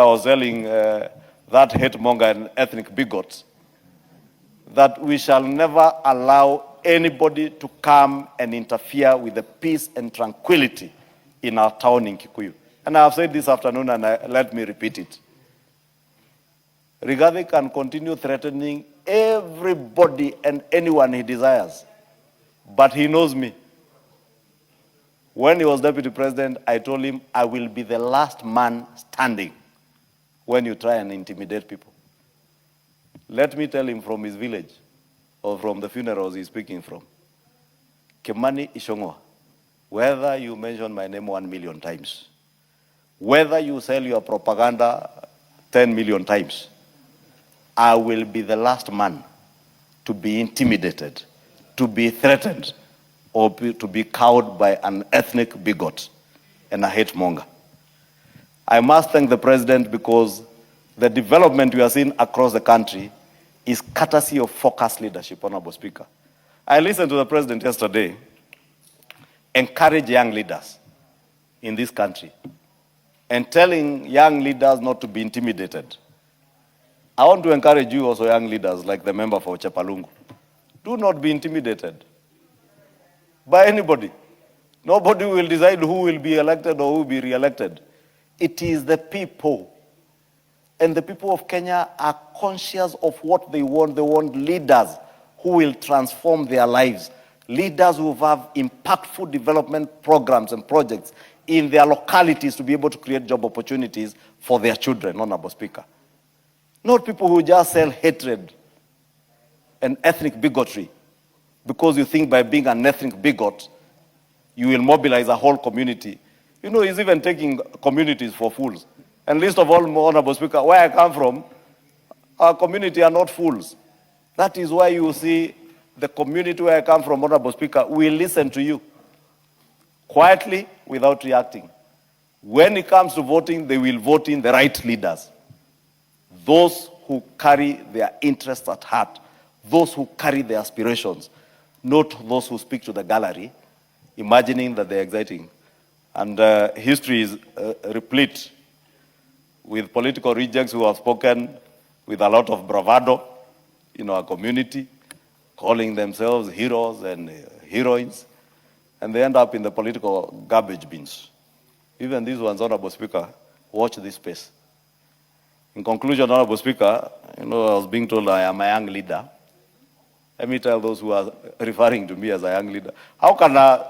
was telling that hate monger and ethnic bigot that we shall never allow anybody to come and interfere with the peace and tranquility in our town in Kikuyu. And I have said this afternoon, and let me repeat it. Rigathi can continue threatening everybody and anyone he desires, but he knows me. When he was deputy president, I told him, I will be the last man standing when you try and intimidate people. Let me tell him from his village, or from the funerals he's speaking from, Kimani Ichungwah, whether you mention my name 1 million times, whether you sell your propaganda 10 million times, I will be the last man to be intimidated, to be threatened, or to be cowed by an ethnic bigot and a hate monger. I must thank the president because the development we are seeing across the country is courtesy of focused leadership, Honorable Speaker. I listened to the president yesterday encourage young leaders in this country and telling young leaders not to be intimidated. I want to encourage you also, young leaders, like the member for Chepalungu. Do not be intimidated by anybody. Nobody will decide who will be elected or who will be re-elected. It is the people. And the people of Kenya are conscious of what they want. They want leaders who will transform their lives. Leaders who have impactful development programs and projects in their localities to be able to create job opportunities for their children, Honorable Speaker. Not people who just sell hatred and ethnic bigotry because you think by being an ethnic bigot, you will mobilize a whole community. You know, he's even taking communities for fools. And least of all, Honorable Speaker, where I come from, our community are not fools. That is why you see the community where I come from, Honorable Speaker, will listen to you quietly without reacting. When it comes to voting, they will vote in the right leaders. Those who carry their interests at heart, those who carry their aspirations, not those who speak to the gallery, imagining that they're exciting. And history is replete with political rejects who have spoken with a lot of bravado in our community, calling themselves heroes and heroines, and they end up in the political garbage bins. Even these ones, Honorable Speaker, watch this space. In conclusion, Honorable Speaker, you know, I was being told I am a young leader. Let me tell those who are referring to me as a young leader. How can a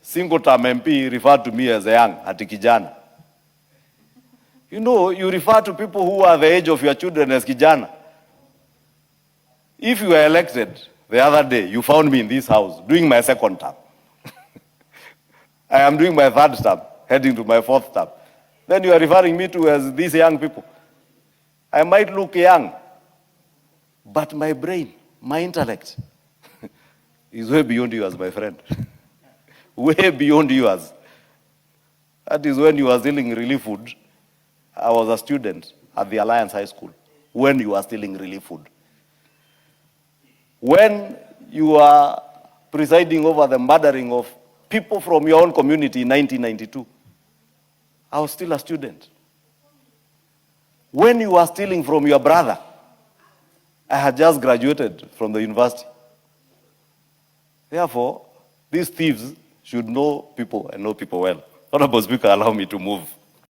single-term MP refer to me as a young, ati kijana? You know, you refer to people who are the age of your children as kijana. If you were elected the other day, you found me in this house doing my second term. I am doing my third term, heading to my fourth term. Then you are referring me to as these young people. I might look young, but my brain, my intellect is way beyond yours, my friend. Way beyond yours. That is when you are stealing relief food. I was a student at the Alliance High School when you are stealing relief food. When you are presiding over the murdering of people from your own community in 1992, I was still a student. When you are stealing from your brother, I had just graduated from the university. Therefore, these thieves should know people and know people well. Honorable Speaker, allow me to move.